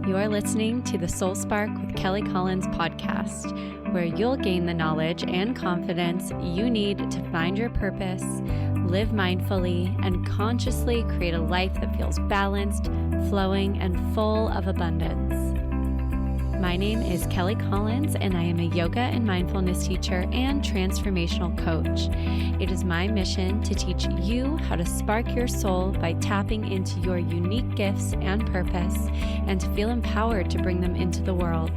You are listening to the Soul Spark with Kelly Collins podcast, where you'll gain the knowledge and confidence you need to find your purpose, live mindfully, and consciously create a life that feels balanced, flowing, and full of abundance. My name is Kelly Collins, and I am a yoga and mindfulness teacher and transformational coach. It is my mission to teach you how to spark your soul by tapping into your unique gifts and purpose, and to feel empowered to bring them into the world.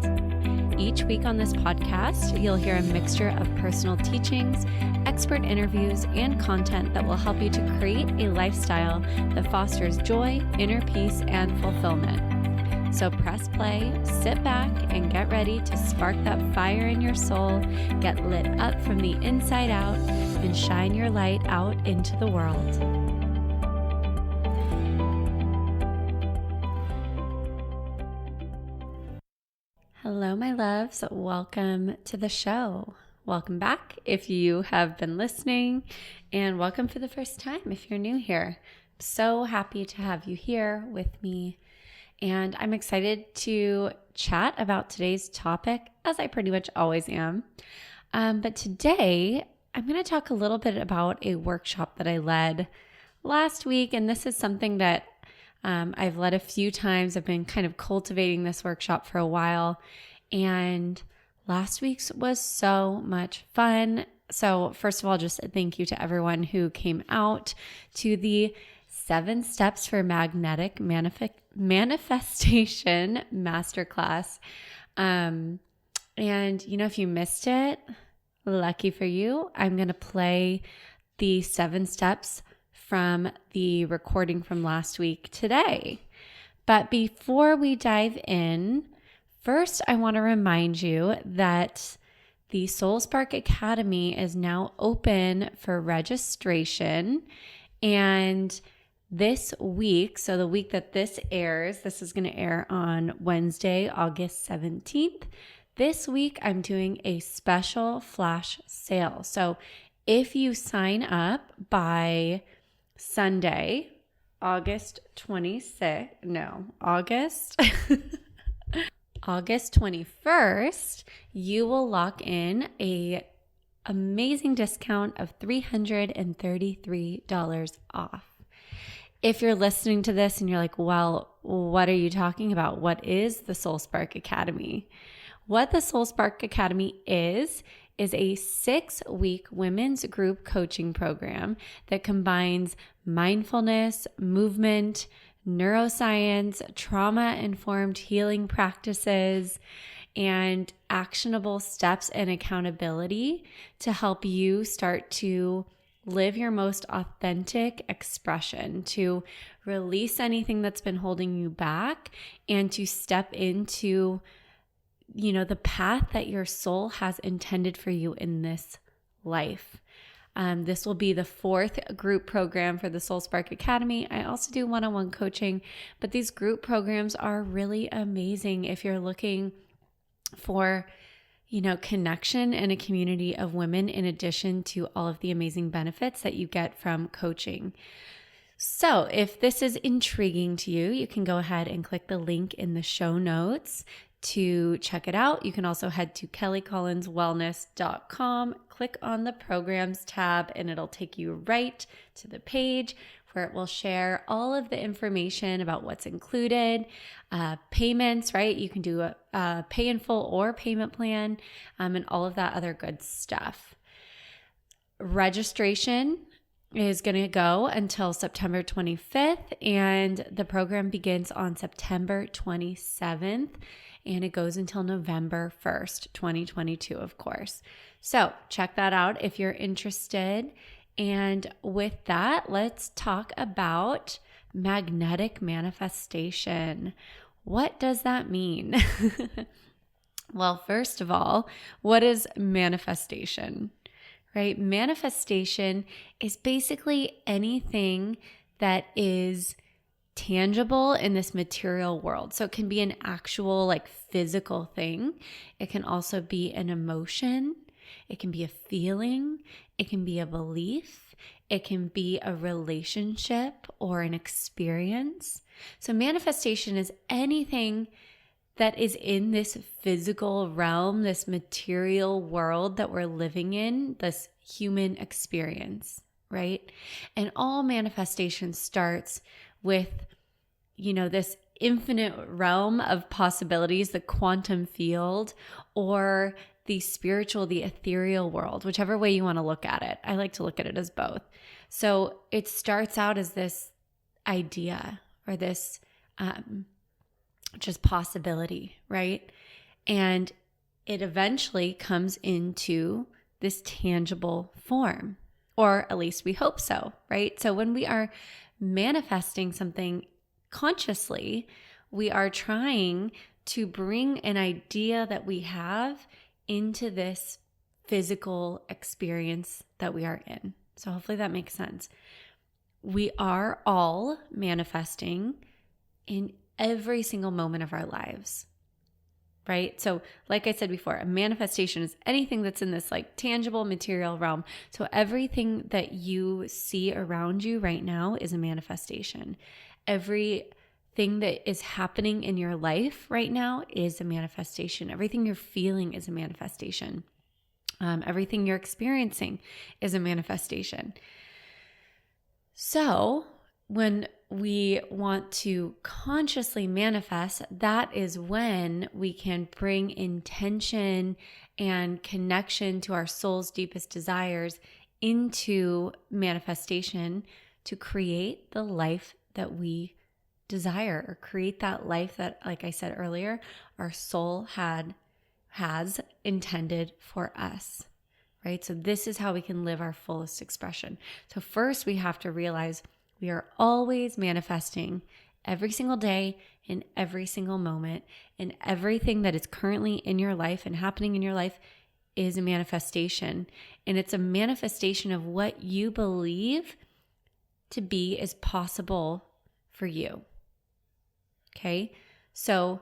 Each week on this podcast, you'll hear a mixture of personal teachings, expert interviews, and content that will help you to create a lifestyle that fosters joy, inner peace, and fulfillment. So press play, sit back, and get ready to spark that fire in your soul, get lit up from the inside out, and shine your light out into the world. Hello, my loves. Welcome to the show. Welcome back if you have been listening, and welcome for the first time if you're new here. I'm so happy to have you here with me. And I'm excited to chat about today's topic, as I pretty much always am. But today, I'm going to talk a little bit about a workshop that I led last week. And this is something that I've led a few times. I've been kind of cultivating this workshop for a while. And last week's was so much fun. So first of all, just thank you to everyone who came out to the 7 Steps for Magnetic Manifestation Masterclass. And, if you missed it, lucky for you, I'm going to play the 7 steps from the recording from last week today. But before we dive in, first, I want to remind you that the Soul Spark Academy is now open for registration. And this week, so the week that this airs, this is going to air on Wednesday, August 17th. This week, I'm doing a special flash sale. So if you sign up by Sunday, August 21st, you will lock in a amazing discount of $333 off. If you're listening to this and you're like, well, what are you talking about? What is the Soul Spark Academy? What the Soul Spark Academy is a 6-week women's group coaching program that combines mindfulness, movement, neuroscience, trauma-informed healing practices, and actionable steps and accountability to help you start to live your most authentic expression, to release anything that's been holding you back, and to step into, the path that your soul has intended for you in this life. This will be the 4th group program for the Soul Spark Academy. I also do one-on-one coaching, but these group programs are really amazing if you're looking for connection and a community of women, in addition to all of the amazing benefits that you get from coaching. So if this is intriguing to you, you can go ahead and click the link in the show notes to check it out. You can also head to kellycollinswellness.com, click on the programs tab, and it'll take you right to the page where it will share all of the information about what's included, payments, right? You can do a pay in full or payment plan, and all of that other good stuff. Registration is going to go until September 25th, and the program begins on September 27th, and it goes until November 1st, 2022, of course. So check that out if you're interested. And with that, let's talk about magnetic manifestation. What does that mean? Well, first of all, what is manifestation, right? Manifestation is basically anything that is tangible in this material world. So it can be an actual physical thing. It can also be an emotion. It can be a feeling. It can be a belief. It can be a relationship or an experience. So manifestation is anything that is in this physical realm, this material world that we're living in, this human experience, right? And all manifestation starts with, this infinite realm of possibilities, the quantum field, or the spiritual, the ethereal world, whichever way you want to look at it. I like to look at it as both. So it starts out as this idea or this just possibility, right? And it eventually comes into this tangible form, or at least we hope so, right? So when we are manifesting something consciously, we are trying to bring an idea that we have into this physical experience that we are in. So hopefully that makes sense. We are all manifesting in every single moment of our lives, right? So like I said before, a manifestation is anything that's in this like tangible material realm. So everything that you see around you right now is a manifestation. Everything that is happening in your life right now is a manifestation. Everything you're feeling is a manifestation. Everything you're experiencing is a manifestation. So when we want to consciously manifest, that is when we can bring intention and connection to our soul's deepest desires into manifestation to create the life that we desire, or create that life that, like I said earlier, our soul has intended for us, right? So this is how we can live our fullest expression. So first we have to realize we are always manifesting every single day, in every single moment, and everything that is currently in your life and happening in your life is a manifestation. And it's a manifestation of what you believe to be is possible for you. Okay? So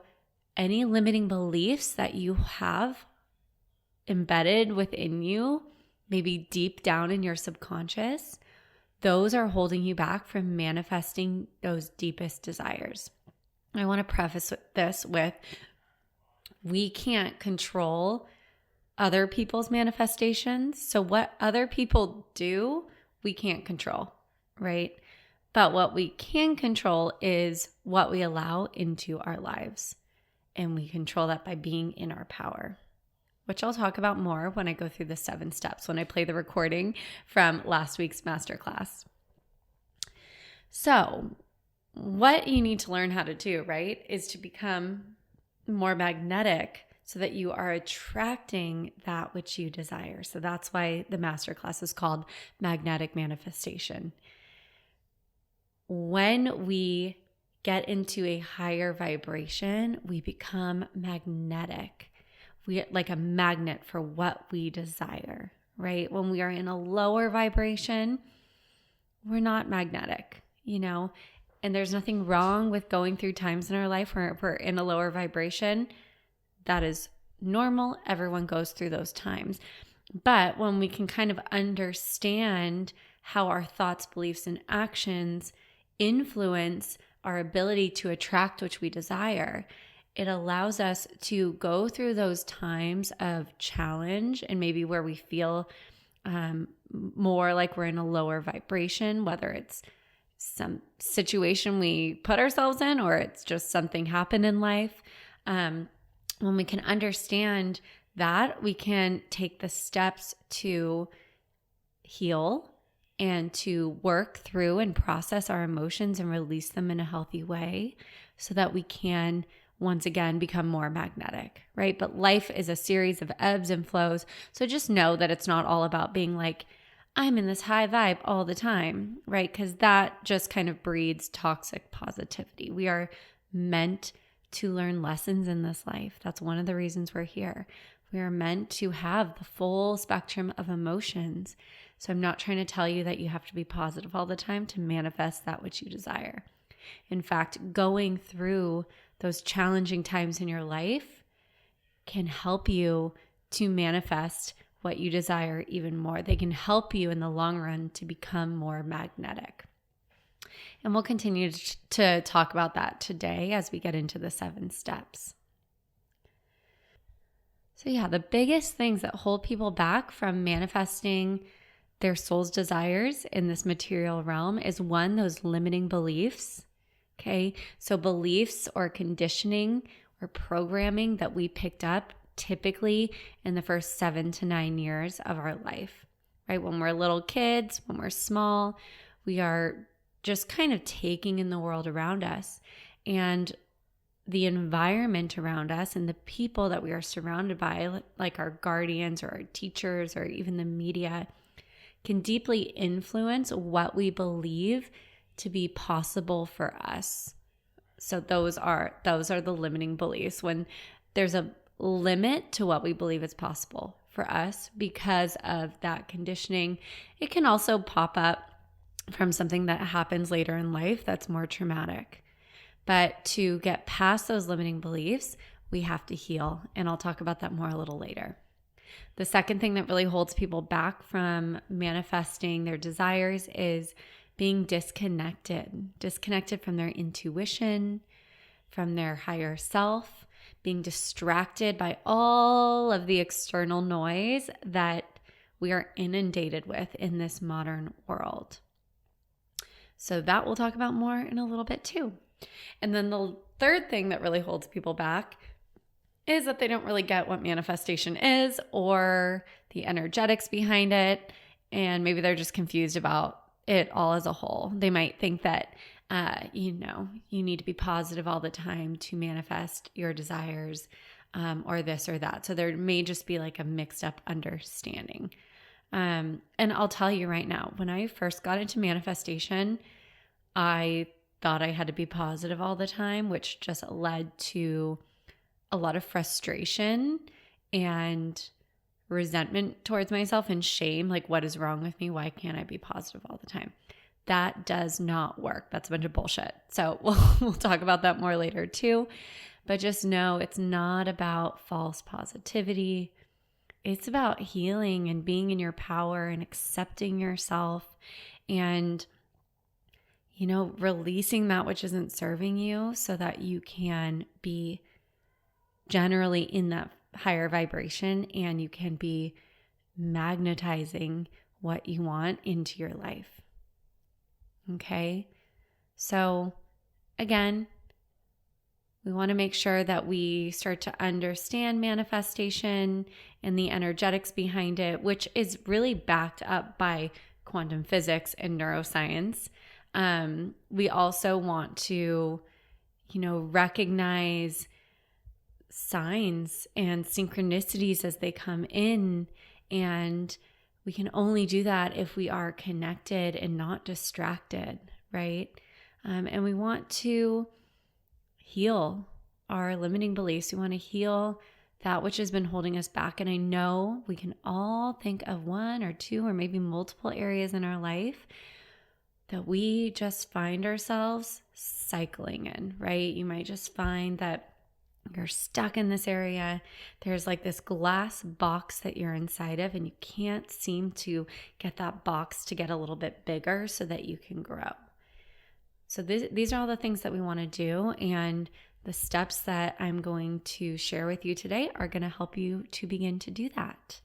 any limiting beliefs that you have embedded within you, maybe deep down in your subconscious, those are holding you back from manifesting those deepest desires. I want to preface this with, we can't control other people's manifestations. So what other people do, we can't control, right? But what we can control is what we allow into our lives. And we control that by being in our power, which I'll talk about more when I go through the 7 steps, when I play the recording from last week's masterclass. So what you need to learn how to do, right, is to become more magnetic so that you are attracting that which you desire. So that's why the masterclass is called Magnetic Manifestation. When we get into a higher vibration, we become magnetic. We are like a magnet for what we desire, right? When we are in a lower vibration, we're not magnetic, and there's nothing wrong with going through times in our life where we're in a lower vibration. That is normal. Everyone goes through those times. But when we can kind of understand how our thoughts, beliefs, and actions influence our ability to attract which we desire, it allows us to go through those times of challenge and maybe where we feel more like we're in a lower vibration, whether it's some situation we put ourselves in or it's just something happened in life. When we can understand that, we can take the steps to heal and to work through and process our emotions and release them in a healthy way so that we can once again become more magnetic, right? But life is a series of ebbs and flows. So just know that it's not all about being like, I'm in this high vibe all the time, right? Because that just kind of breeds toxic positivity. We are meant to learn lessons in this life. That's one of the reasons we're here. We are meant to have the full spectrum of emotions. So I'm not trying to tell you that you have to be positive all the time to manifest that which you desire. In fact, going through those challenging times in your life can help you to manifest what you desire even more. They can help you in the long run to become more magnetic. And we'll continue to talk about that today as we get into the 7 steps. So yeah, the biggest things that hold people back from manifesting their soul's desires in this material realm is one, those limiting beliefs. Okay. So beliefs or conditioning or programming that we picked up typically in the first 7 to 9 years of our life, right? When we're little kids, when we're small, we are just kind of taking in the world around us, and the environment around us and the people that we are surrounded by, like our guardians or our teachers or even the media, can deeply influence what we believe to be possible for us. So those are the limiting beliefs. When there's a limit to what we believe is possible for us because of that conditioning, it can also pop up from something that happens later in life that's more traumatic. But to get past those limiting beliefs, we have to heal. And I'll talk about that more a little later. The second thing that really holds people back from manifesting their desires is being disconnected from their intuition, from their higher self, being distracted by all of the external noise that we are inundated with in this modern world. So that we'll talk about more in a little bit too. And then the third thing that really holds people back is that they don't really get what manifestation is or the energetics behind it. And maybe they're just confused about it all as a whole. They might think that, you need to be positive all the time to manifest your desires, or this or that. So there may just be like a mixed up understanding. And I'll tell you right now, when I first got into manifestation, I thought I had to be positive all the time, which just led to a lot of frustration and resentment towards myself and shame. Like, what is wrong with me? Why can't I be positive all the time? That does not work. That's a bunch of bullshit. So we'll talk about that more later too. But just know it's not about false positivity. It's about healing and being in your power and accepting yourself and releasing that which isn't serving you so that you can be generally in that higher vibration and you can be magnetizing what you want into your life. Okay? So again, we want to make sure that we start to understand manifestation and the energetics behind it, which is really backed up by quantum physics and neuroscience. We also want to, recognize signs and synchronicities as they come in. And we can only do that if we are connected and not distracted, right? And we want to heal our limiting beliefs. We want to heal that which has been holding us back. And I know we can all think of one or two or maybe multiple areas in our life that we just find ourselves cycling in, right? You might just find that you're stuck in this area. There's like this glass box that you're inside of, and you can't seem to get that box to get a little bit bigger so that you can grow. So these are all the things that we want to do, and the steps that I'm going to share with you today are going to help you to begin to do that.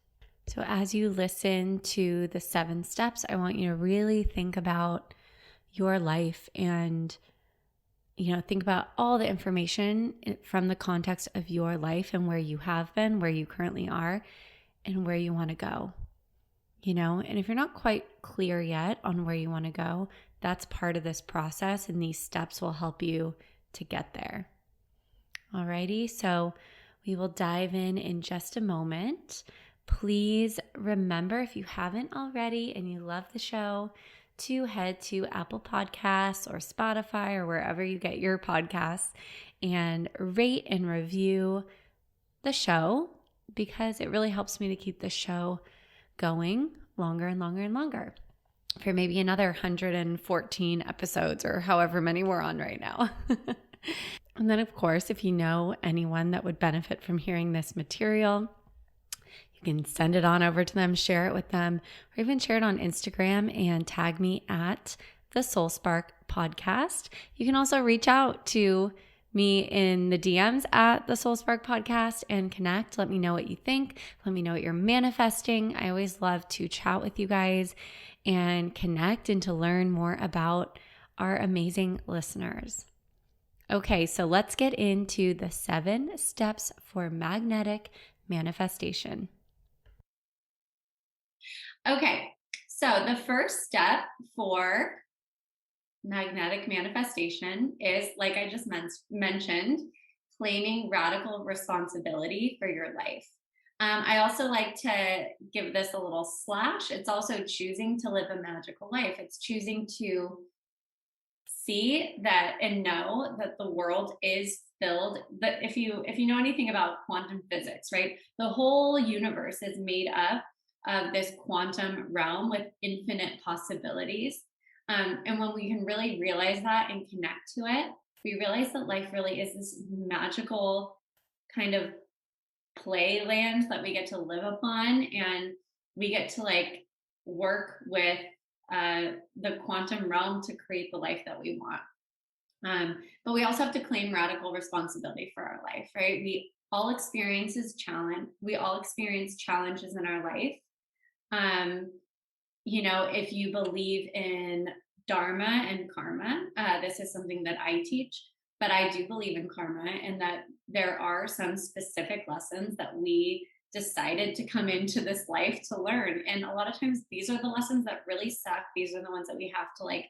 So as you listen to the 7 steps, I want you to really think about your life and, think about all the information from the context of your life and where you have been, where you currently are, and where you want to go. And if you're not quite clear yet on where you want to go, that's part of this process, and these steps will help you to get there. Alrighty, so we will dive in just a moment. Please remember, if you haven't already and you love the show, to head to Apple Podcasts or Spotify or wherever you get your podcasts and rate and review the show, because it really helps me to keep the show going longer and longer and longer for maybe another 114 episodes or however many we're on right now. And then, of course, if you know anyone that would benefit from hearing this material, you can send it on over to them, share it with them, or even share it on Instagram and tag me at the Soul Spark Podcast. You can also reach out to me in the DMs at the Soul Spark Podcast and connect. Let me know what you think. Let me know what you're manifesting. I always love to chat with you guys and connect and to learn more about our amazing listeners. Okay, so let's get into the 7 steps for magnetic manifestation. Okay, so the first step for magnetic manifestation is, like I just mentioned, claiming radical responsibility for your life. I also like to give this a little slash. It's also choosing to live a magical life. It's choosing to see that and know that the world is filled, that if you know anything about quantum physics, right, the whole universe is made up of this quantum realm with infinite possibilities. And when we can really realize that and connect to it, we realize that life really is this magical kind of playland that we get to live upon, and we get to like work with the quantum realm to create the life that we want. But we also have to claim radical responsibility for our life, right? We all experience challenges in our life. If you believe in dharma and karma, this is something that I teach, but I do believe in karma, and that there are some specific lessons that we decided to come into this life to learn. And a lot of times these are the lessons that really suck. These are the ones that we have to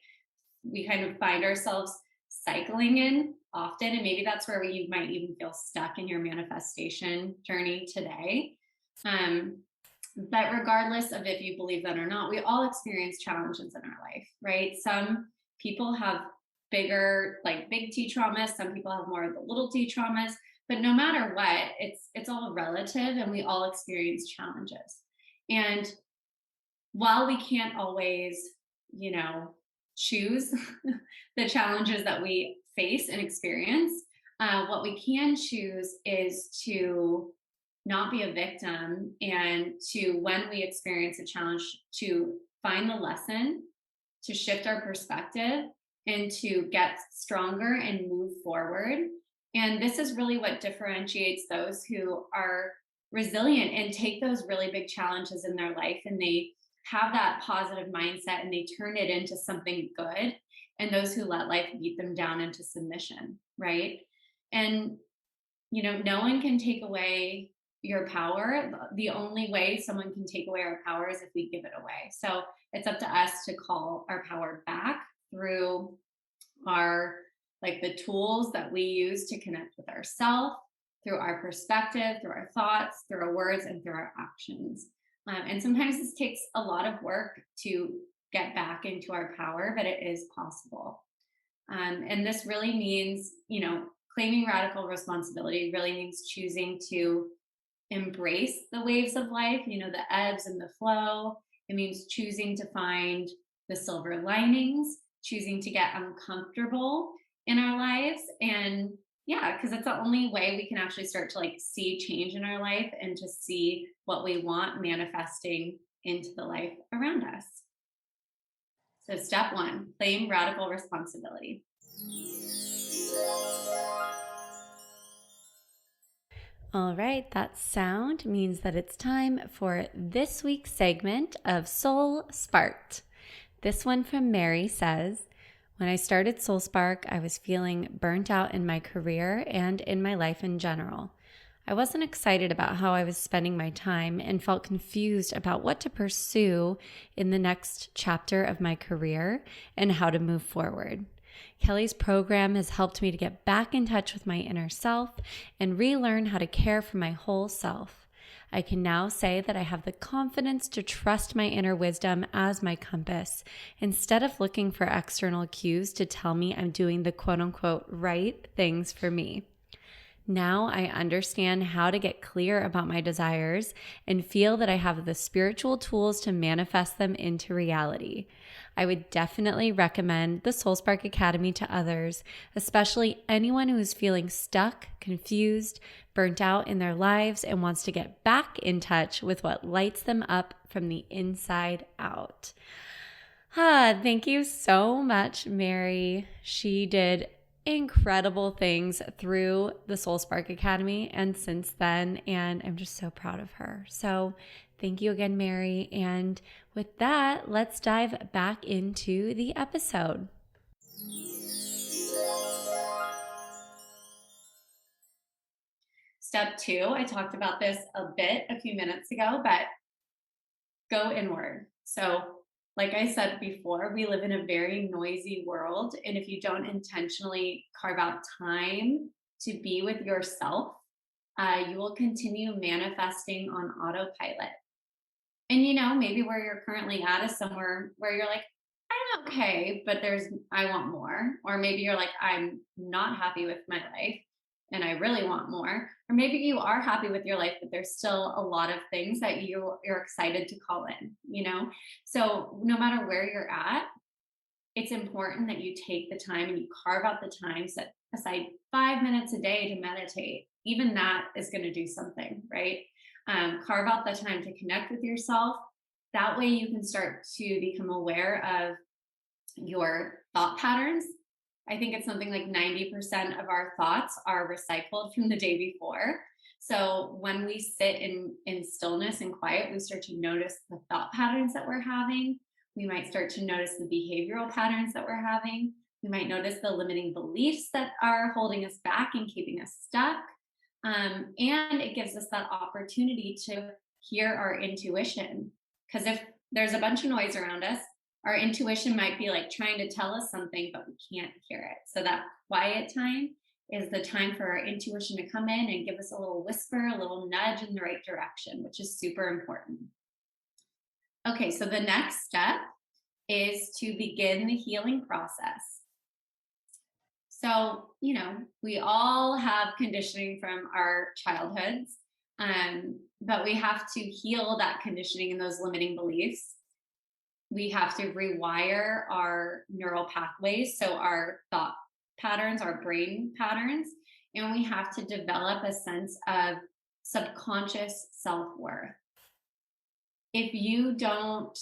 we kind of find ourselves cycling in often. And maybe that's where you might even feel stuck in your manifestation journey today. But regardless of if you believe that or not, we all experience challenges in our life, right? Some people have big T traumas. Some people have more of the little T traumas. But no matter what, it's all relative, and we all experience challenges. And while we can't always, choose the challenges that we face and experience, what we can choose is to not be a victim, and to, when we experience a challenge, to find the lesson, to shift our perspective, and to get stronger and move forward. And this is really what differentiates those who are resilient and take those really big challenges in their life, and they have that positive mindset and they turn it into something good, and those who let life beat them down into submission, right? And no one can take away your power. The only way someone can take away our power is if we give it away. So it's up to us to call our power back through our the tools that we use to connect with ourselves, through our perspective, through our thoughts, through our words, and through our actions. And sometimes this takes a lot of work to get back into our power, but it is possible. And this really means, claiming radical responsibility really means choosing to embrace the waves of life, the ebbs and the flow. It means choosing to find the silver linings, choosing to get uncomfortable in our lives. And because it's the only way we can actually start to see change in our life and to see what we want manifesting into the life around us. So step 1, claim radical responsibility. All right, that sound means that it's time for this week's segment of Soul Sparked. This one from Mary says, when I started Soul Spark, I was feeling burnt out in my career and in my life in general. I wasn't excited about how I was spending my time and felt confused about what to pursue in the next chapter of my career and how to move forward. Kelly's program has helped me to get back in touch with my inner self and relearn how to care for my whole self. I can now say that I have the confidence to trust my inner wisdom as my compass, instead of looking for external cues to tell me I'm doing the quote-unquote right things for me. Now I understand how to get clear about my desires and feel that I have the spiritual tools to manifest them into reality. I would definitely recommend the Soul Spark Academy to others, especially anyone who is feeling stuck, confused, burnt out in their lives and wants to get back in touch with what lights them up from the inside out. Thank you so much, Mary. She did incredible things through the Soul Spark Academy and since then, and I'm just so proud of her. So thank you again, Mary. And with that, let's dive back into the episode. Step 2, I talked about this a bit a few minutes ago, but go inward. So like I said before, we live in a very noisy world. And if you don't intentionally carve out time to be with yourself, you will continue manifesting on autopilot. And maybe where you're currently at is somewhere where you're like, I'm okay, but I want more. Or maybe you're like, I'm not happy with my life and I really want more. Or maybe you are happy with your life, but there's still a lot of things that you're excited to call in, So no matter where you're at, it's important that you take the time and you carve out the time, set aside 5 minutes a day to meditate. Even that is going to do something, right? Carve out the time to connect with yourself. That way you can start to become aware of your thought patterns. I think it's something like 90% of our thoughts are recycled from the day before. So when we sit in stillness and quiet, we start to notice the thought patterns that we're having. We might start to notice the behavioral patterns that we're having. We might notice the limiting beliefs that are holding us back and keeping us stuck. And it gives us that opportunity to hear our intuition. Because if there's a bunch of noise around us, our intuition might be like trying to tell us something, but we can't hear it. So that quiet time is the time for our intuition to come in and give us a little whisper, a little nudge in the right direction, which is super important. Okay, so the next step is to begin the healing process. So, we all have conditioning from our childhoods, but we have to heal that conditioning and those limiting beliefs. We have to rewire our neural pathways, so our thought patterns, our brain patterns, and we have to develop a sense of subconscious self-worth. If you don't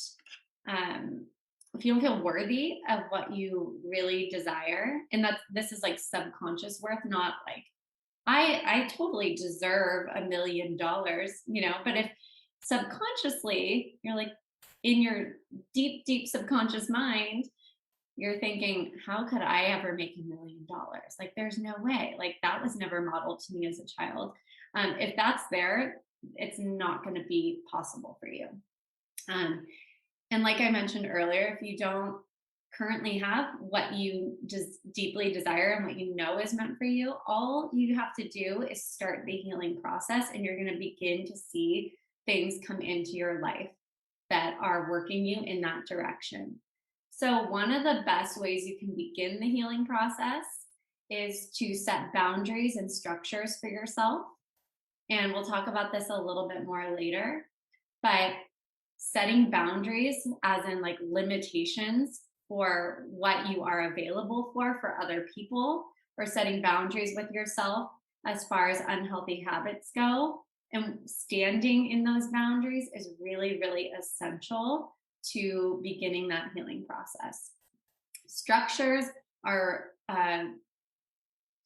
feel worthy of what you really desire, and this is like subconscious worth, not like I totally deserve $1 million, but if subconsciously you're like in your deep subconscious mind, you're thinking, how could I ever make $1 million? Like, there's no way. Like, that was never modeled to me as a child. If that's there, it's not going to be possible for you. And like I mentioned earlier, if you don't currently have what you just deeply desire and what you know is meant for you, all you have to do is start the healing process, and you're going to begin to see things come into your life that are working you in that direction. So one of the best ways you can begin the healing process is to set boundaries and structures for yourself. And we'll talk about this a little bit more later, but setting boundaries, as in like limitations for what you are available for other people, or setting boundaries with yourself as far as unhealthy habits go, and standing in those boundaries is really, really essential to beginning that healing process. Structures are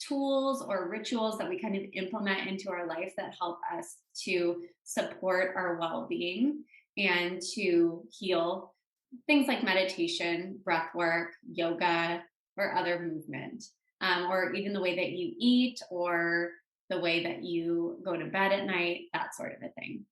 tools or rituals that we kind of implement into our life that help us to support our well-being and to heal, things like meditation, breath work, yoga, or other movement, or even the way that you eat or the way that you go to bed at night, that sort of a thing.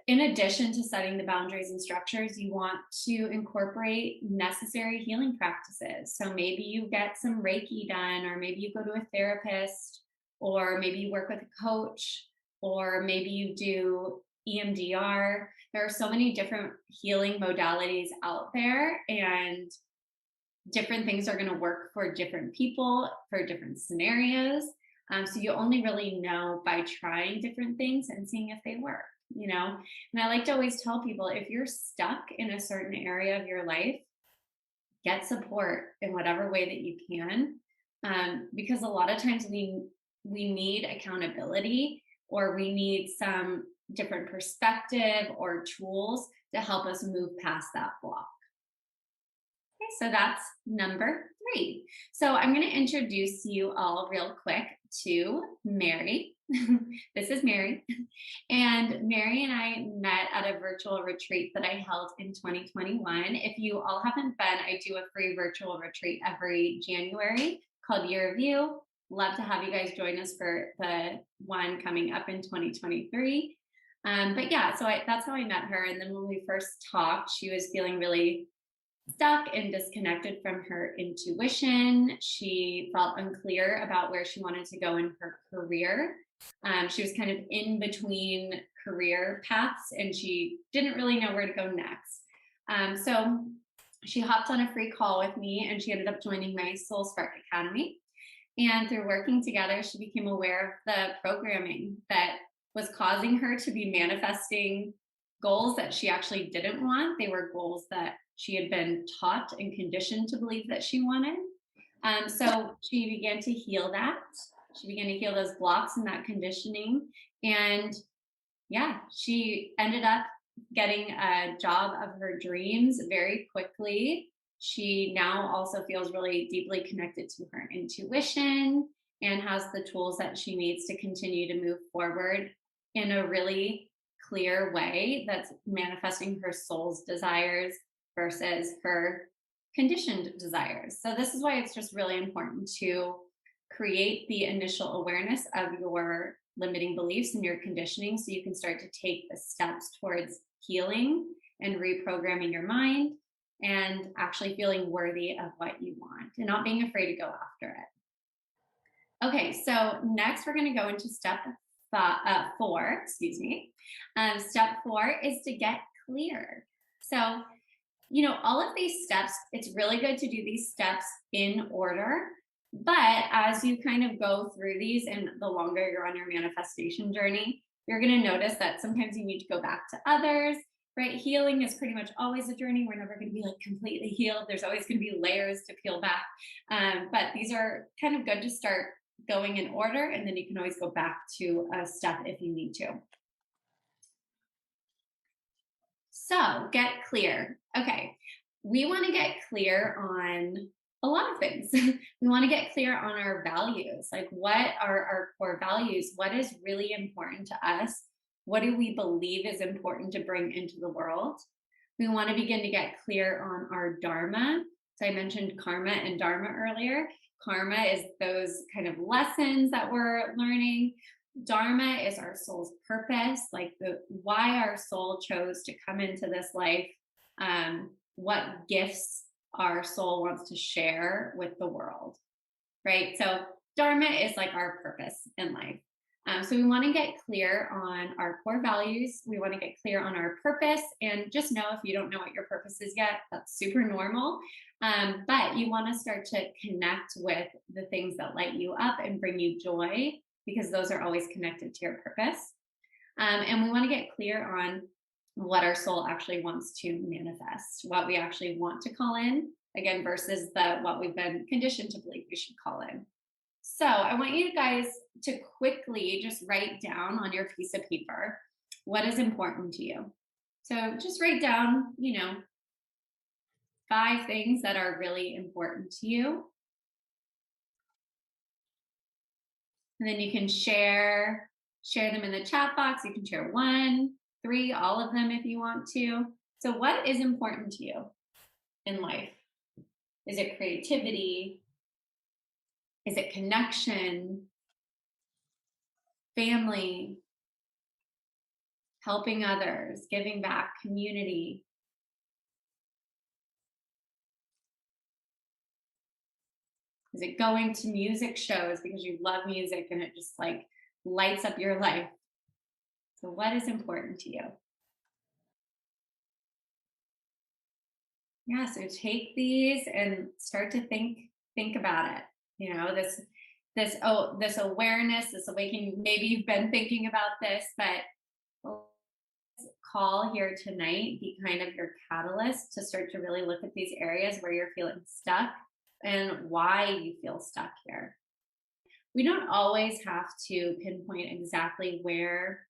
In addition to setting the boundaries and structures, you want to incorporate necessary healing practices. So maybe you get some Reiki done, or maybe you go to a therapist, or maybe you work with a coach, or maybe you do EMDR. There are so many different healing modalities out there, and different things are going to work for different people, for different scenarios. So you only really know by trying different things and seeing if they work. And I like to always tell people, if you're stuck in a certain area of your life, get support in whatever way that you can, because a lot of times we need accountability, or we need some different perspective or tools to help us move past that block. Okay, so that's number Great. So I'm going to introduce you all real quick to Mary. This is Mary. And Mary and I met at a virtual retreat that I held in 2021. If you all haven't been, I do a free virtual retreat every January called Year of You. Love to have you guys join us for the one coming up in 2023. But yeah, so that's how I met her. And then when we first talked, she was feeling really stuck and disconnected from her intuition. She felt unclear about where she wanted to go in her career. She was kind of in between career paths and she didn't really know where to go next. So she hopped on a free call with me and she ended up joining my Soul Spark Academy. And through working together, she became aware of the programming that was causing her to be manifesting goals that she actually didn't want. They were goals that she had been taught and conditioned to believe that she wanted. So she began to heal that. She began to heal those blocks and that conditioning. And yeah, she ended up getting a job of her dreams very quickly. She now also feels really deeply connected to her intuition and has the tools that she needs to continue to move forward in a really clear way that's manifesting her soul's desires versus her conditioned desires. So this is why it's just really important to create the initial awareness of your limiting beliefs and your conditioning so you can start to take the steps towards healing and reprogramming your mind and actually feeling worthy of what you want and not being afraid to go after it. Okay, so next we're going to go into step 4, excuse me. Step 4 is to get clear. So, all of these steps, it's really good to do these steps in order. But as you kind of go through these and the longer you're on your manifestation journey, you're going to notice that sometimes you need to go back to others, right? Healing is pretty much always a journey. We're never going to be like completely healed. There's always going to be layers to peel back. But these are kind of good to start going in order, and then you can always go back to a step if you need to. So get clear. Okay, we want to get clear on a lot of things. We want to get clear on our values. Like, what are our core values? What is really important to us? What do we believe is important to bring into the world? We want to begin to get clear on our dharma. So I mentioned karma and dharma earlier. Karma is those kind of lessons that we're learning. Dharma is our soul's purpose, like why our soul chose to come into this life, what gifts our soul wants to share with the world, right? So dharma is like our purpose in life. So we want to get clear on our core values. We want to get clear on our purpose, and just know if you don't know what your purpose is yet, that's super normal. But you want to start to connect with the things that light you up and bring you joy, because those are always connected to your purpose. And we want to get clear on what our soul actually wants to manifest, what we actually want to call in, again, versus what we've been conditioned to believe we should call in. So I want you guys to quickly just write down on your piece of paper what is important to you. So just write down, 5 things that are really important to you. And then you can share them in the chat box. You can share 1, 3, all of them if you want to. So what is important to you in life? Is it creativity? Is it connection? Family? Helping others? Giving back? Community? Is it going to music shows because you love music and it just like lights up your life? So what is important to you? Yeah, so take these and start to think about it. This awareness, this awakening. Maybe you've been thinking about this, but call here tonight be kind of your catalyst to start to really look at these areas where you're feeling stuck and why you feel stuck here. We don't always have to pinpoint exactly where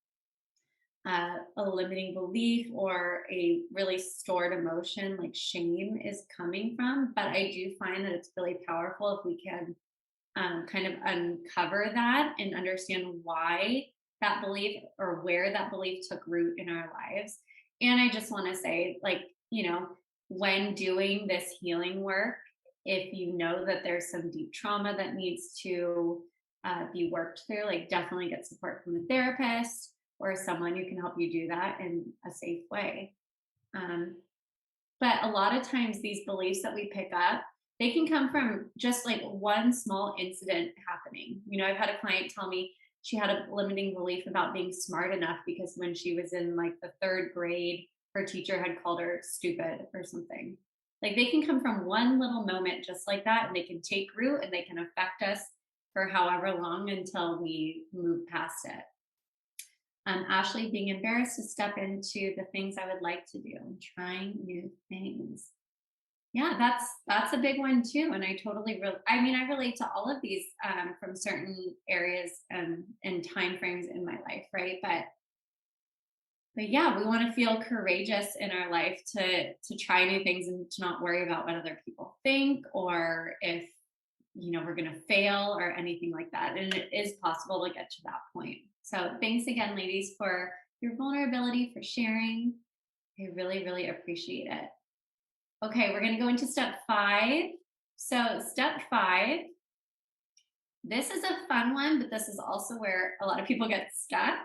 a limiting belief or a really stored emotion like shame is coming from. But I do find that it's really powerful if we can kind of uncover that and understand why that belief or where that belief took root in our lives. And I just want to say, like, when doing this healing work, if you know that there's some deep trauma that needs to be worked through, like, definitely get support from a therapist or someone who can help you do that in a safe way. Um, but a lot of times these beliefs that we pick up, they can come from just like one small incident happening. I've had a client tell me she had a limiting belief about being smart enough because when she was in like the third grade, her teacher had called her stupid or something. Like, they can come from one little moment just like that, and they can take root and they can affect us for however long until we move past it. Ashley, being embarrassed to step into the things I would like to do and trying new things. Yeah, that's a big one too. And I totally I mean, I relate to all of these from certain areas and time frames in my life, right? But yeah, we want to feel courageous in our life to try new things and to not worry about what other people think, or if we're going to fail or anything like that. And it is possible to get to that point. So thanks again, ladies, for your vulnerability, for sharing. I really, really appreciate it. Okay, we're going to go into step 5. So step 5, this is a fun one, but this is also where a lot of people get stuck.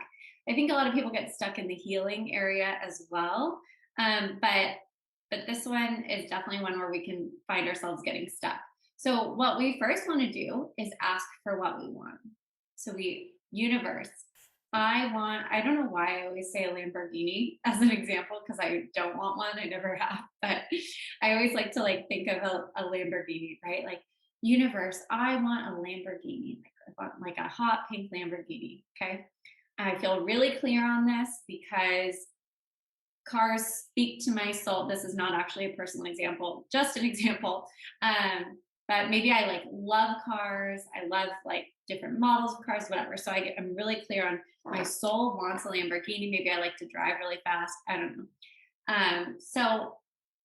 I think a lot of people get stuck in the healing area as well. But this one is definitely one where we can find ourselves getting stuck. So what we first want to do is ask for what we want. So universe, I don't know why I always say a Lamborghini as an example, because I don't want one. I never have, but I always like to think of a Lamborghini, right? Like, universe, I want a Lamborghini. I want like a hot pink Lamborghini. Okay. I feel really clear on this because cars speak to my soul. This is not actually a personal example, just an example. But maybe I love cars. I love different models of cars, whatever. So I'm really clear on my soul wants a Lamborghini. Maybe I like to drive really fast. I don't know. So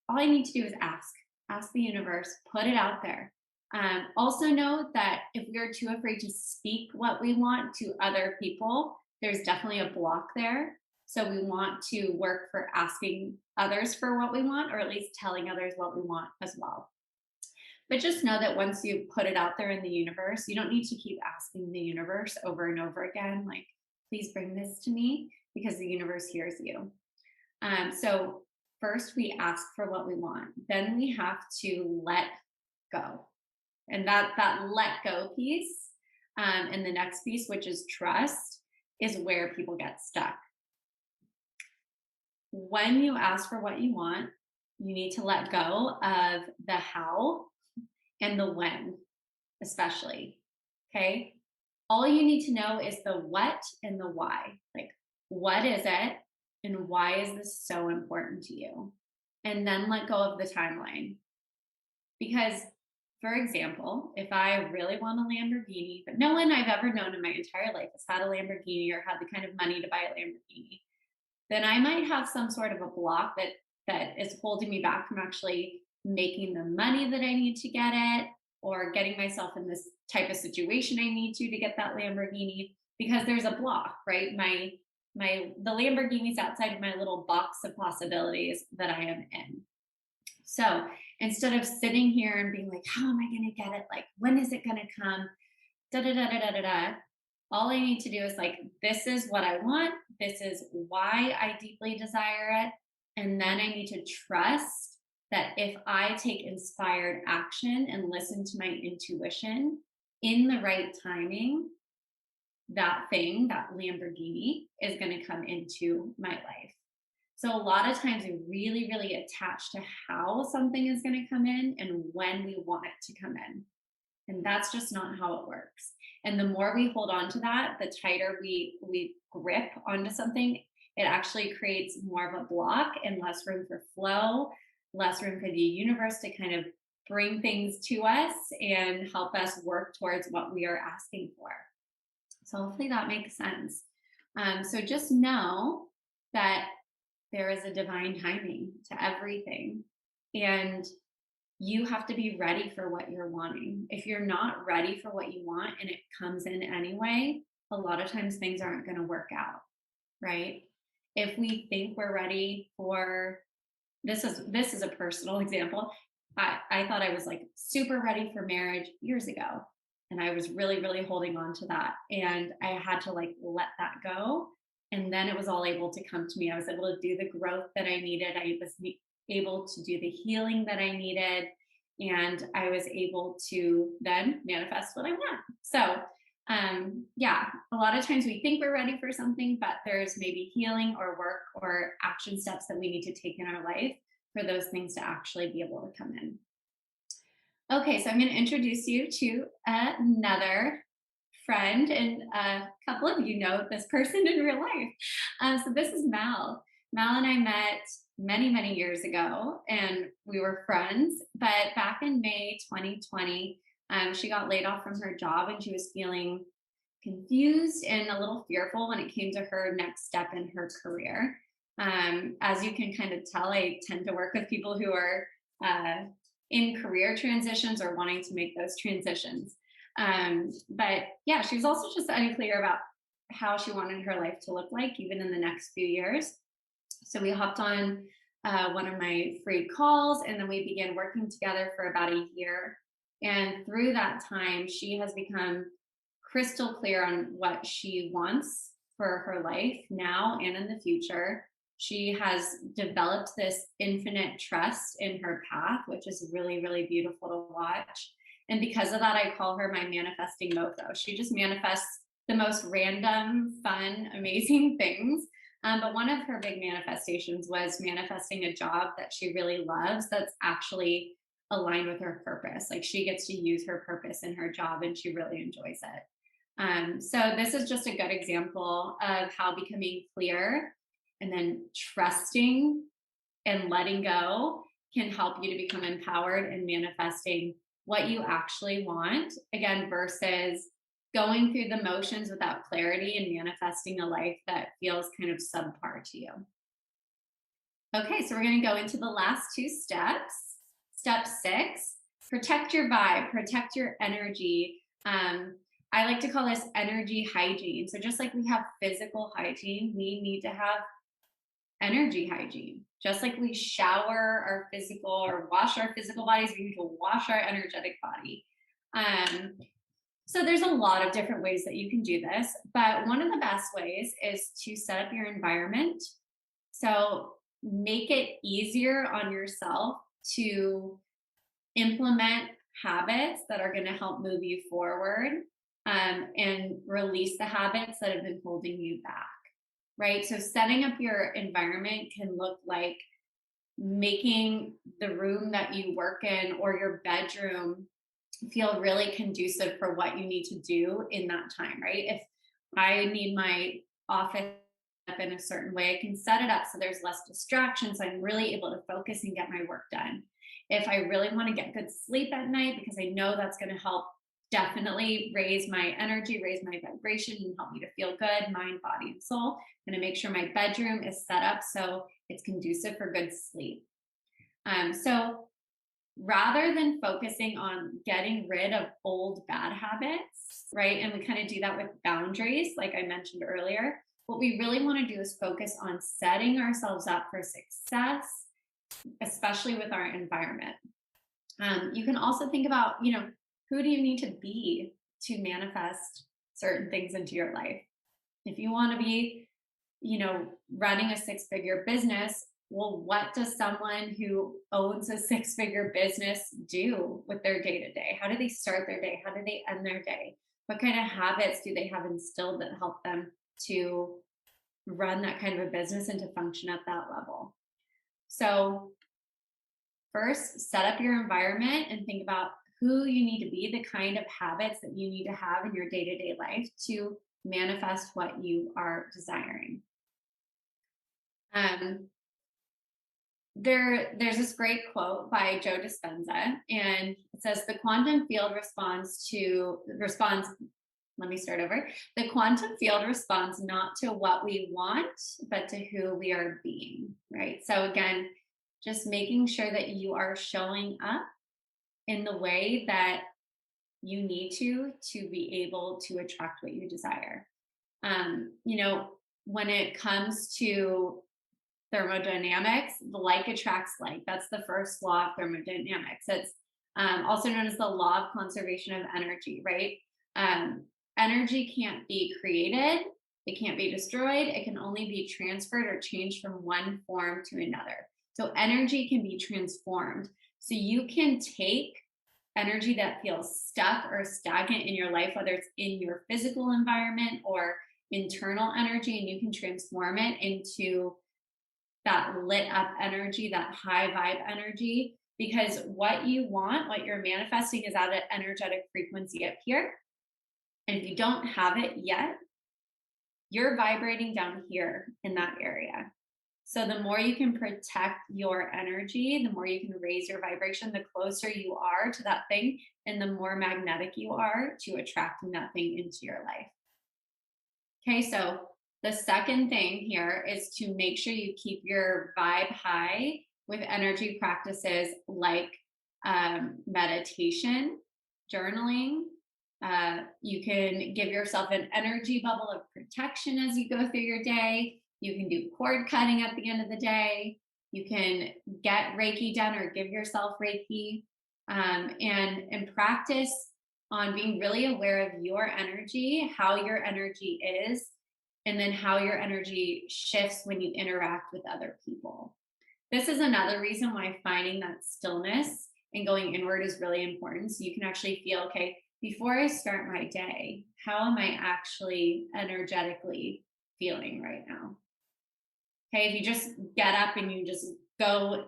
all I need to do is ask the universe, put it out there. Also know that if we're too afraid to speak what we want to other people, there's definitely a block there. So we want to work for asking others for what we want, or at least telling others what we want as well. But just know that once you put it out there in the universe, you don't need to keep asking the universe over and over again, like, please bring this to me, because the universe hears you. So first we ask for what we want. Then we have to let go. And that let go piece, and the next piece, which is trust, is where people get stuck. When you ask for what you want, you need to let go of the how and the when, especially. Okay. All you need to know is the what and the why. Like, what is it? And why is this so important to you? And then let go of the timeline. Because, for example, if I really want a Lamborghini, but no one I've ever known in my entire life has had a Lamborghini or had the kind of money to buy a Lamborghini, then I might have some sort of a block that is holding me back from actually making the money that I need to get it, or getting myself in this type of situation I need to get that Lamborghini, because there's a block, right? The Lamborghini's outside of my little box of possibilities that I am in. So instead of sitting here and being like, how am I going to get it? Like, when is it going to come? Da da da da da da da. All I need to do is this is what I want. This is why I deeply desire it. And then I need to trust that if I take inspired action and listen to my intuition in the right timing, that thing, that Lamborghini, is going to come into my life. So a lot of times we really, really attach to how something is going to come in and when we want it to come in. And that's just not how it works. And the more we hold on to that, the tighter we grip onto something, it actually creates more of a block and less room for flow, less room for the universe to kind of bring things to us and help us work towards what we are asking for. So hopefully that makes sense. So just know that there is a divine timing to everything. And you have to be ready for what you're wanting. If you're not ready for what you want and it comes in anyway, a lot of times things aren't going to work out, right? If we think we're ready for this is a personal example. I thought I was like super ready for marriage years ago. And I was really, really holding on to that. And I had to like let that go. And then it was all able to come to me. I was able to do the growth that I needed. I was able to do the healing that I needed. And I was able to then manifest what I want. So yeah, a lot of times we think we're ready for something, but there's maybe healing or work or action steps that we need to take in our life for those things to actually be able to come in. Okay, so I'm going to introduce you to another friend, and a couple of you know this person in real life. So this is Mal. Mal and I met many, many years ago, and we were friends. But back in May 2020, she got laid off from her job, and she was feeling confused and a little fearful when it came to her next step in her career. As you can kind of tell, I tend to work with people who are in career transitions or wanting to make those transitions. But yeah, she was also just unclear about how she wanted her life to look like, even in the next few years. So we hopped on one of my free calls, and then we began working together for about a year. And through that time, she has become crystal clear on what she wants for her life now and in the future. She has developed this infinite trust in her path, which is really, really beautiful to watch. And because of that, I call her my manifesting mofo. She just manifests the most random, fun, amazing things. But one of her big manifestations was manifesting a job that she really loves that's actually aligned with her purpose. Like she gets to use her purpose in her job and she really enjoys it. So this is just a good example of how becoming clear and then trusting and letting go can help you to become empowered and manifesting what you actually want, again, versus going through the motions without clarity and manifesting a life that feels kind of subpar to you. Okay, so we're going to go into the last two steps. Step 6, protect your vibe, protect your energy. I like to call this energy hygiene. So just like we have physical hygiene, we need to have energy hygiene. Just like we shower our physical or wash our physical bodies, we need to wash our energetic body. So there's a lot of different ways that you can do this, but one of the best ways is to set up your environment. So make it easier on yourself to implement habits that are going to help move you forward, and release the habits that have been holding you back, right? So setting up your environment can look like making the room that you work in or your bedroom feel really conducive for what you need to do in that time, right? If I need my office up in a certain way, I can set it up so there's less distractions. So I'm really able to focus and get my work done. If I really want to get good sleep at night, because I know that's going to help definitely raise my energy, raise my vibration, and help me to feel good, mind, body, and soul. I'm going to make sure my bedroom is set up so it's conducive for good sleep. So rather than focusing on getting rid of old bad habits, right? And we kind of do that with boundaries, like I mentioned earlier. What we really want to do is focus on setting ourselves up for success, especially with our environment. You can also think about, who do you need to be to manifest certain things into your life? If you want to be, running a 6-figure business, well, what does someone who owns a 6-figure business do with their day to day? How do they start their day? How do they end their day? What kind of habits do they have instilled that help them to run that kind of a business and to function at that level? So first, set up your environment and think about who you need to be, the kind of habits that you need to have in your day-to-day life to manifest what you are desiring. There's this great quote by Joe Dispenza, and it says the quantum field responds let me start over. The quantum field responds not to what we want, but to who we are being, right? So again, just making sure that you are showing up in the way that you need to be able to attract what you desire. When it comes to thermodynamics, the like attracts like. That's the first law of thermodynamics. It's also known as the law of conservation of energy, right? Energy can't be created, it can't be destroyed, it can only be transferred or changed from one form to another. So energy can be transformed. So you can take energy that feels stuck or stagnant in your life, whether it's in your physical environment or internal energy, and you can transform it into that lit up energy, that high vibe energy, because what you want, what you're manifesting is at an energetic frequency up here. And if you don't have it yet, you're vibrating down here in that area. So the more you can protect your energy, the more you can raise your vibration, the closer you are to that thing, and the more magnetic you are to attracting that thing into your life. Okay, so the second thing here is to make sure you keep your vibe high with energy practices like meditation, journaling. You can give yourself an energy bubble of protection as you go through your day. You can do cord cutting at the end of the day. You can get Reiki done or give yourself Reiki, and practice on being really aware of your energy, how your energy is, and then how your energy shifts when you interact with other people. This is another reason why finding that stillness and going inward is really important. So you can actually feel, okay, before I start my day, how am I actually energetically feeling right now? Okay, if you just get up and you just go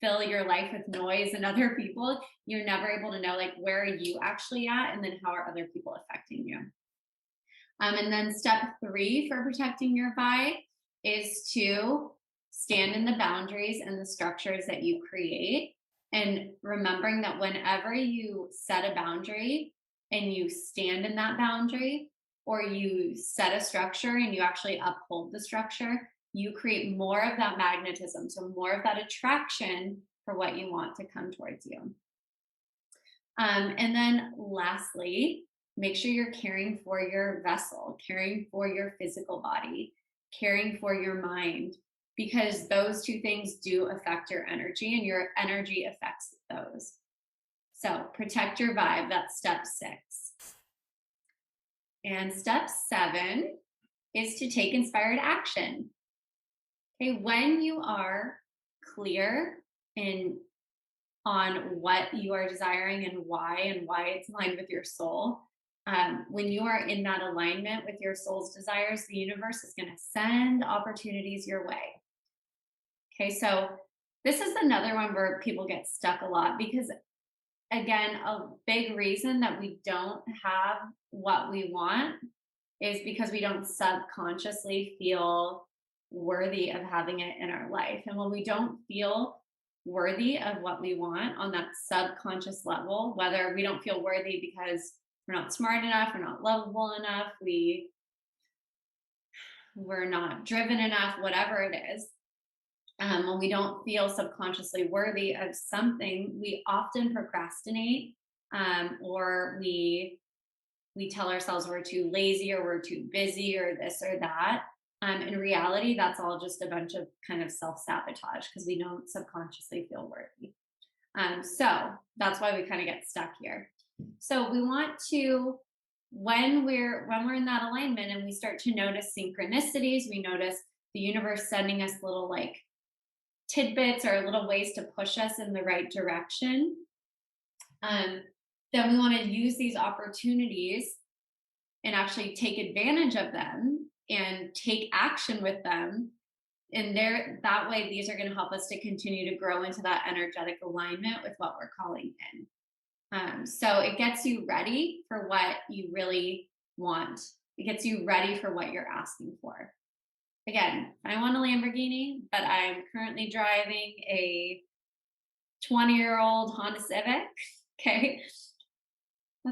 fill your life with noise and other people, you're never able to know, like, where are you actually at, and then how are other people affecting you. And then step 3 for protecting your vibe is to stand in the boundaries and the structures that you create, and remembering that whenever you set a boundary and you stand in that boundary, or you set a structure and you actually uphold the structure, you create more of that magnetism, so more of that attraction for what you want to come towards you. And then lastly, make sure you're caring for your vessel, caring for your physical body, caring for your mind, because those two things do affect your energy, and your energy affects those. So protect your vibe. That's step 6. And step 7 is to take inspired action. Okay, when you are clear on what you are desiring and why it's aligned with your soul, when you are in that alignment with your soul's desires, the universe is going to send opportunities your way. Okay, so this is another one where people get stuck a lot, because again, a big reason that we don't have what we want is because we don't subconsciously feel worthy of having it in our life. And when we don't feel worthy of what we want on that subconscious level, whether we don't feel worthy because we're not smart enough, we're not lovable enough, we're not driven enough, whatever it is, when we don't feel subconsciously worthy of something, we often procrastinate, or we tell ourselves we're too lazy or we're too busy or this or that. In reality, that's all just a bunch of kind of self-sabotage, because we don't subconsciously feel worthy. So that's why we kind of get stuck here. So we want to, when we're in that alignment and we start to notice synchronicities, we notice the universe sending us little like tidbits or little ways to push us in the right direction, then we want to use these opportunities and actually take advantage of them and take action with them. And that way, these are going to help us to continue to grow into that energetic alignment with what we're calling in. So it gets you ready for what you really want. It gets you ready for what you're asking for. Again, I want a Lamborghini, but I'm currently driving a 20-year-old Honda Civic. Okay.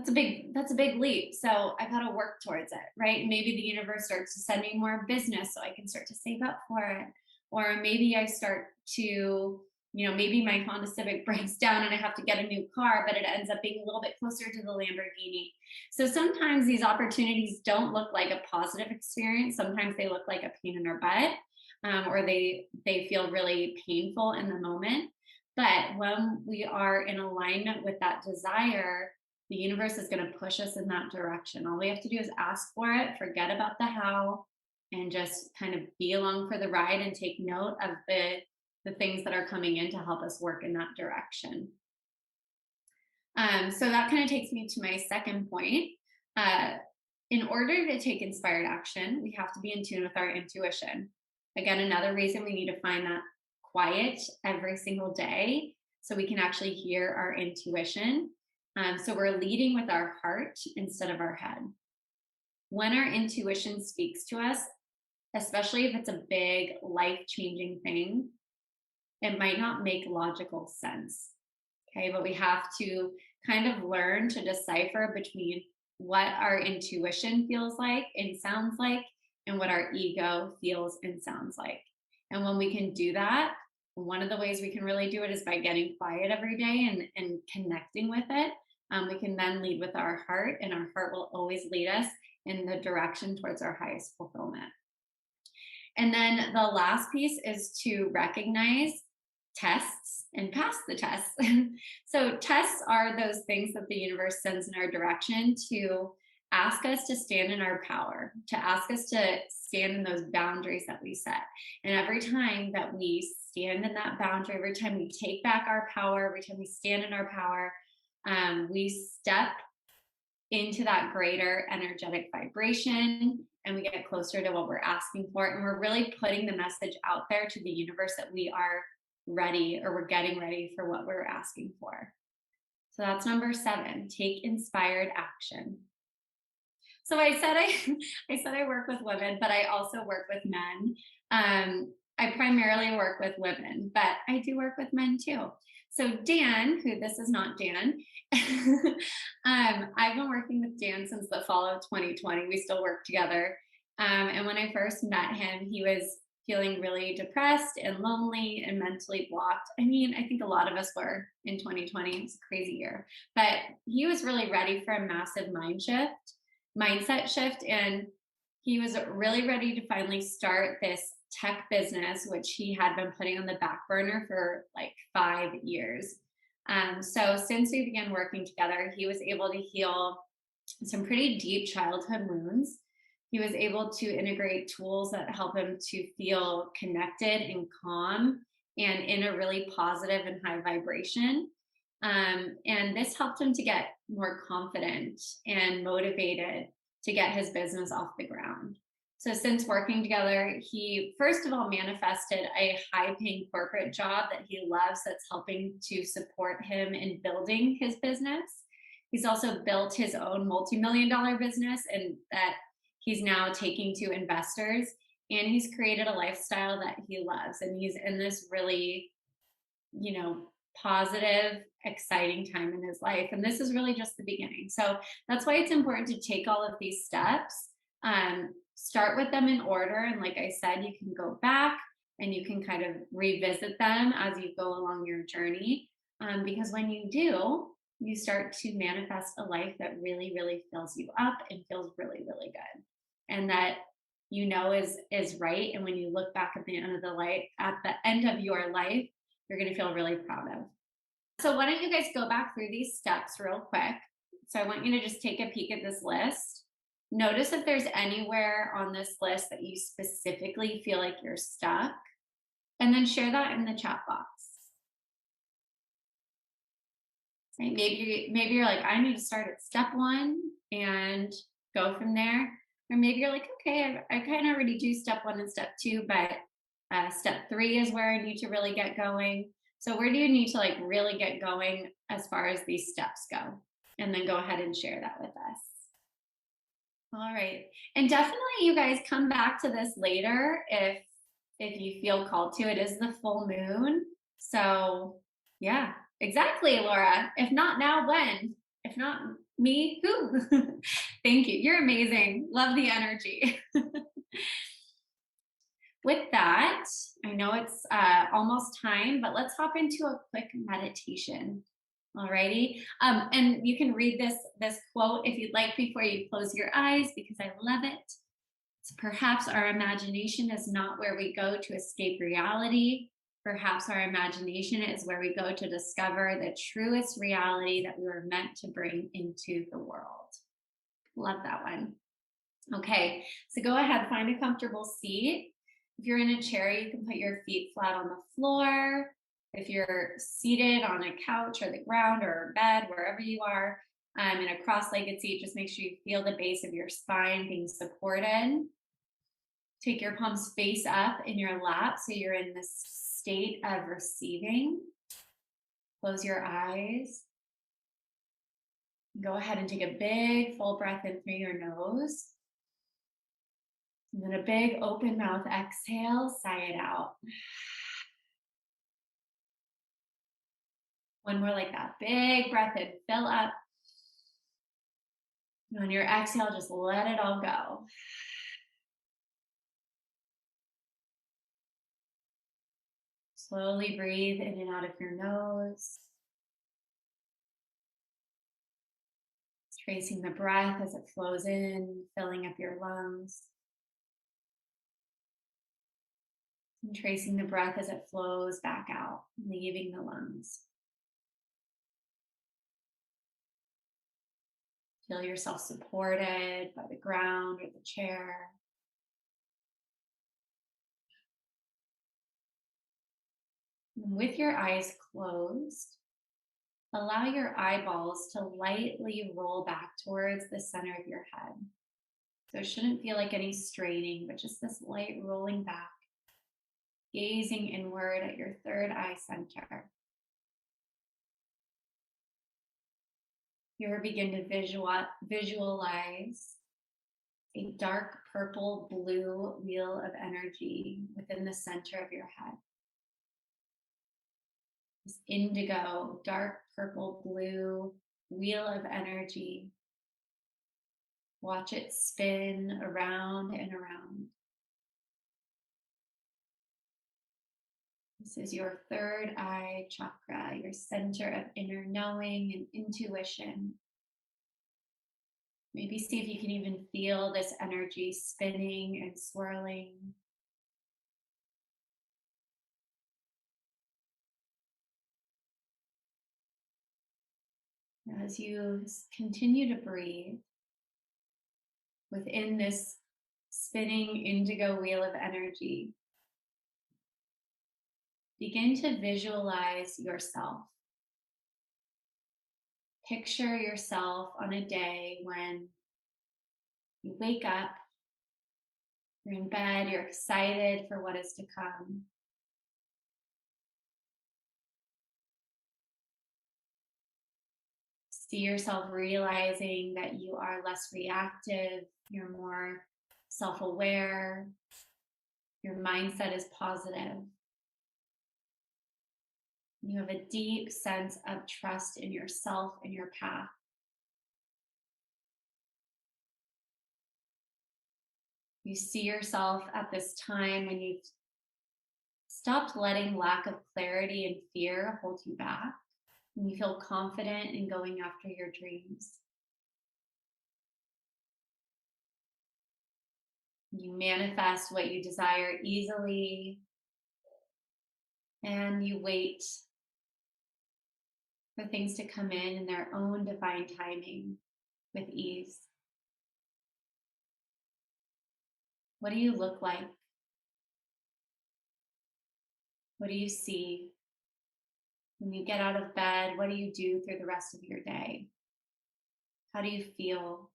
that's a big leap. So I got to work towards it, right? Maybe the universe starts to send me more business so I can start to save up for it. Or maybe I start to, maybe my Honda Civic breaks down and I have to get a new car, but it ends up being a little bit closer to the Lamborghini. So sometimes these opportunities don't look like a positive experience. Sometimes they look like a pain in our butt, or they feel really painful in the moment. But when we are in alignment with that desire, the universe is going to push us in that direction. All we have to do is ask for it, forget about the how, and just kind of be along for the ride and take note of the things that are coming in to help us work in that direction. So that kind of takes me to my second point. In order to take inspired action, we have to be in tune with our intuition. Again, another reason we need to find that quiet every single day so we can actually hear our intuition. So we're leading with our heart instead of our head. When our intuition speaks to us, especially if it's a big life-changing thing, it might not make logical sense. Okay, but we have to kind of learn to decipher between what our intuition feels like and sounds like and what our ego feels and sounds like. And when we can do that, one of the ways we can really do it is by getting quiet every day and connecting with it. We can then lead with our heart, and our heart will always lead us in the direction towards our highest fulfillment. And then the last piece is to recognize tests and pass the tests. So tests are those things that the universe sends in our direction to ask us to stand in our power, to ask us to stand in those boundaries that we set. And every time that we stand in that boundary, every time we take back our power, every time we stand in our power, we step into that greater energetic vibration and we get closer to what we're asking for. And we're really putting the message out there to the universe that we are ready, or we're getting ready for what we're asking for. So that's number 7, take inspired action. So I said I work with women, but I also work with men. I primarily work with women, but I do work with men too. So Dan, who this is not Dan, I've been working with Dan since the fall of 2020. We still work together. And when I first met him, he was feeling really depressed and lonely and mentally blocked. I mean, I think a lot of us were in 2020. It's a crazy year, but he was really ready for a massive mindset shift. And he was really ready to finally start this tech business, which he had been putting on the back burner for like 5 years. So since we began working together, he was able to heal some pretty deep childhood wounds. He was able to integrate tools that help him to feel connected and calm and in a really positive and high vibration. And this helped him to get more confident and motivated to get his business off the ground. So since working together, he first of all manifested a high-paying corporate job that he loves that's helping to support him in building his business. He's also built his own multi-million-dollar business, and that he's now taking to investors. And he's created a lifestyle that he loves. And he's in this really, positive, exciting time in his life. And this is really just the beginning. So that's why it's important to take all of these steps, start with them in order. And like I said, you can go back and you can kind of revisit them as you go along your journey. Because when you do, you start to manifest a life that really, really fills you up and feels really, really good. And that is right. And when you look back at the end of your life, you're going to feel really proud of. So why don't you guys go back through these steps real quick? So I want you to just take a peek at this list. Notice if there's anywhere on this list that you specifically feel like you're stuck, and then share that in the chat box. Right? Maybe you're like, I need to start at step 1 and go from there. Or maybe you're like, okay, I kind of already do step 1 and step 2, but step 3 is where I need to really get going. So where do you need to like really get going as far as these steps go? And then go ahead and share that with us. All right. And definitely you guys come back to this later if you feel called to. It is the full moon. So yeah, exactly, Laura. If not now, when? If not Me? Who? Thank you. You're amazing. Love the energy. With that, I know it's almost time, but let's hop into a quick meditation. Alrighty. And you can read this quote if you'd like before you close your eyes, because I love it. It's perhaps our imagination is not where we go to escape reality. Perhaps our imagination is where we go to discover the truest reality that we were meant to bring into the world. Love that one. Okay, so go ahead, find a comfortable seat. If you're in a chair, you can put your feet flat on the floor. If you're seated on a couch or the ground or a bed, wherever you are, in a cross-legged seat, just make sure you feel the base of your spine being supported. Take your palms face up in your lap so you're in this state of receiving. Close your eyes. Go ahead and take a big full breath in through your nose. And then a big open mouth exhale, sigh it out. One more like that. Big breath in, fill up. And on your exhale, just let it all go. Slowly breathe in and out of your nose. Tracing the breath as it flows in, filling up your lungs. And tracing the breath as it flows back out, leaving the lungs. Feel yourself supported by the ground or the chair. And with your eyes closed, allow your eyeballs to lightly roll back towards the center of your head. So it shouldn't feel like any straining, but just this light rolling back, gazing inward at your third eye center. Here, begin to visualize a dark purple blue wheel of energy within the center of your head. This indigo, dark purple blue wheel of energy. Watch it spin around and around. This is your third eye chakra, your center of inner knowing and intuition. Maybe see if you can even feel this energy spinning and swirling. As you continue to breathe within this spinning indigo wheel of energy, begin to visualize yourself. Picture yourself on a day when you wake up, you're in bed, you're excited for what is to come. See yourself realizing that you are less reactive, you're more self-aware, your mindset is positive. You have a deep sense of trust in yourself and your path. You see yourself at this time when you've stopped letting lack of clarity and fear hold you back, and you feel confident in going after your dreams. You manifest what you desire easily, and you wait for things to come in their own divine timing with ease. What do you look like? What do you see? When you get out of bed, what do you do through the rest of your day? How do you feel?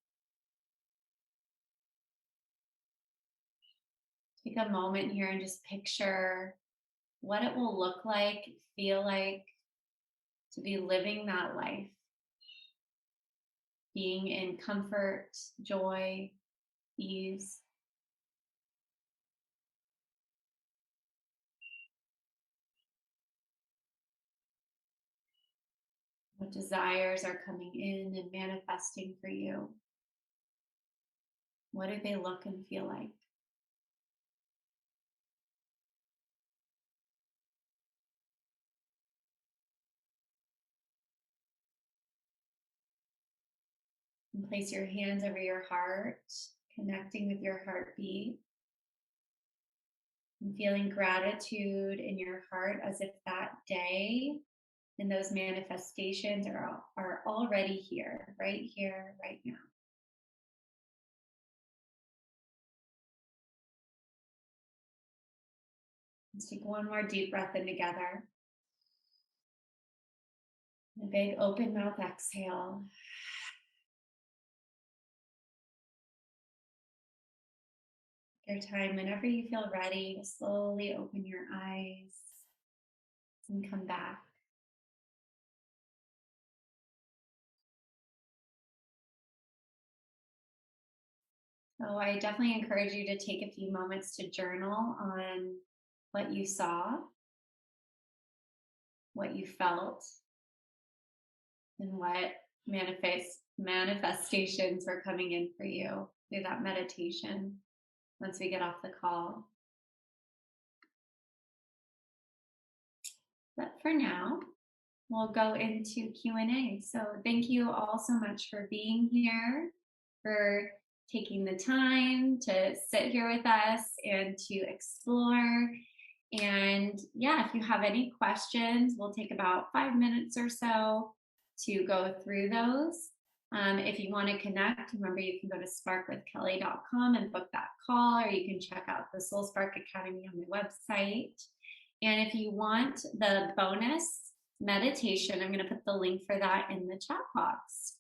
Take a moment here and just picture what it will look like, feel like to be living that life. Being in comfort, joy, ease. What desires are coming in and manifesting for you? What do they look and feel like? And place your hands over your heart, connecting with your heartbeat and feeling gratitude in your heart as if that day and those manifestations are already here, right now. Let's take one more deep breath in together. A big open mouth exhale. Your time, whenever you feel ready, to slowly open your eyes and come back. So I definitely encourage you to take a few moments to journal on what you saw, what you felt, and what manifestations were coming in for you through that meditation once we get off the call. But for now, we'll go into Q&A. So thank you all so much for being here, for taking the time to sit here with us and to explore. And yeah, if you have any questions, we'll take about 5 minutes or so to go through those. If you want to connect, remember you can go to sparkwithkelly.com and book that call, or you can check out the Soul Spark Academy on my website. And if you want the bonus meditation, I'm going to put the link for that in the chat box.